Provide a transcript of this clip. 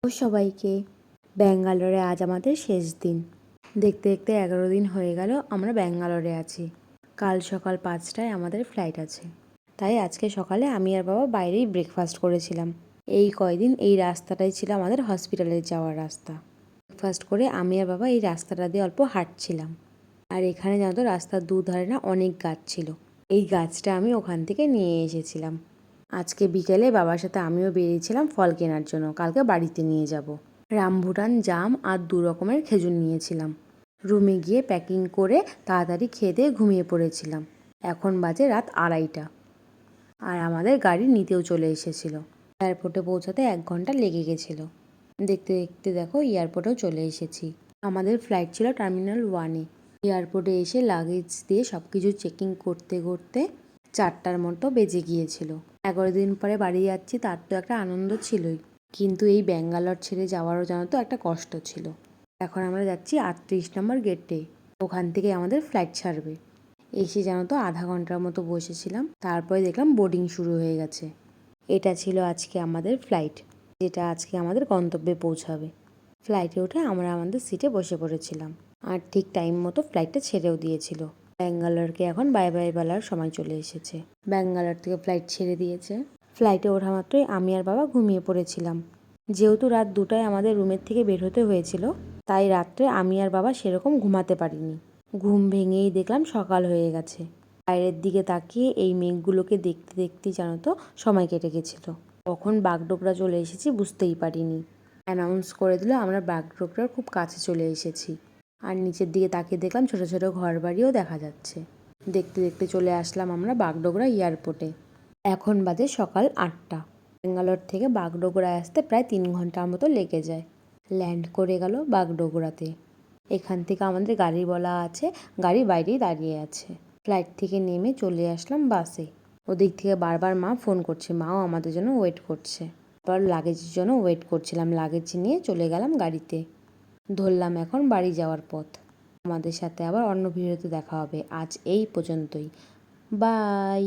সবাইকে ব্যাঙ্গালোরে আজ আমাদের শেষ দিন। দেখতে দেখতে 11 দিন হয়ে গেল আমরা ব্যাঙ্গালোরে আছি। কাল সকাল 5টায় আমাদের ফ্লাইট আছে, তাই আজকে সকালে আমি আর বাবা বাইরেই ব্রেকফাস্ট করেছিলাম। এই কয়দিন এই রাস্তাটাই ছিল আমাদের হসপিটালে যাওয়ার রাস্তা। ব্রেকফাস্ট করে আমি আর বাবা এই রাস্তাটা দিয়ে অল্প হাঁটছিলাম। আর এখানে জানো তো রাস্তার দুধারে না অনেক গাছ ছিল। এই গাছটা আমি ওখান থেকে নিয়ে এসেছিলাম। আজকে বিকেলে বাবার সাথে আমিও বেরিয়েছিলাম ফল কেনার জন্য, কালকে বাড়িতে নিয়ে যাব। রামভুটান, জাম আর 2 রকমের খেজুর নিয়েছিলাম। রুমে গিয়ে প্যাকিং করে তাড়াতাড়ি খেয়ে দিয়ে ঘুমিয়ে পড়েছিলাম। এখন বাজে রাত 2:30 আর আমাদের গাড়ি নিতেও চলে এসেছিল। এয়ারপোর্টে পৌঁছাতে 1 ঘন্টা লেগে গেছিলো। দেখতে দেখতে দেখো এয়ারপোর্টেও চলে এসেছি। আমাদের ফ্লাইট ছিল টার্মিনাল 1-এ। এয়ারপোর্টে এসে লাগেজ দিয়ে সব কিছু চেকিং করতে করতে 4টার মতো বেজে গিয়েছিল। 11 দিন পরে বাড়ি যাচ্ছি, তার তো একটা আনন্দ ছিলই, কিন্তু এই ব্যাঙ্গালোর ছেড়ে যাওয়ারও জানো তো একটা কষ্ট ছিল। এখন আমরা যাচ্ছি 38 নম্বর গেটে। ওখান থেকে আমাদের ফ্লাইট ছাড়বে। এসে জানো তো আধা ঘন্টার মতো বসেছিলাম, তারপরে দেখলাম বোর্ডিং শুরু হয়ে গেছে। এটা ছিল আজকে আমাদের ফ্লাইট, যেটা আজকে আমাদের গন্তব্যে পৌঁছাবে। ফ্লাইটে উঠে আমরা আমাদের সিটে বসে পড়েছিলাম, আর ঠিক টাইম মতো ফ্লাইটটা ছেড়েও দিয়েছিল। ব্যাঙ্গালোরকে এখন বাই বাই বলার সময় চলে এসেছে। ব্যাঙ্গালোর থেকে ফ্লাইট ছেড়ে দিয়েছে। ফ্লাইটে ওঠা মাত্রই আমি আর বাবা ঘুমিয়ে পড়েছিলাম। যেহেতু রাত 2টায় আমাদের রুমের থেকে বের হতে হয়েছিল, তাই রাত্রে আমি আর বাবা সেরকম ঘুমাতে পারিনি। ঘুম ভেঙেই দেখলাম সকাল হয়ে গেছে। বাইরের দিকে তাকিয়ে এই মেঘগুলোকে দেখতে দেখতেই জানো তো সময় কেটে গেছিল। কখন বাগডোগরা চলে এসেছি বুঝতেই পারিনি। অ্যানাউন্স করে দিল আমরা বাগডোগরার খুব কাছে চলে এসেছি। আর নিচের দিকে তাকিয়ে দেখলাম ছোট ছোট ঘর বাড়িও দেখা যাচ্ছে। দেখতে দেখতে চলে আসলাম আমরা বাগডোগরা এয়ারপোর্টে। এখন বাজে সকাল 8টা। ব্যাঙ্গালোর থেকে বাগডোগরায় আসতে প্রায় 3 ঘন্টার মতো লেগে যায়। ল্যান্ড করে গেল বাগডোগরাতে। এখান থেকে আমাদের গাড়ি বলা আছে, গাড়ি বাইরেই দাঁড়িয়ে আছে। ফ্লাইট থেকে নেমে চলে আসলাম বাসে। ওদিক থেকে বারবার মা ফোন করছে, মাও আমাদের জন্য ওয়েট করছে। তারপর লাগেজের জন্য ওয়েট করছিলাম, লাগেজ নিয়ে চলে গেলাম গাড়িতে। ধরলাম এখন বাড়ি যাওয়ার পথ। আমাদের সাথে আবার অন্য ভিডিওতে দেখা হবে। আজ এই পর্যন্তই। বাই।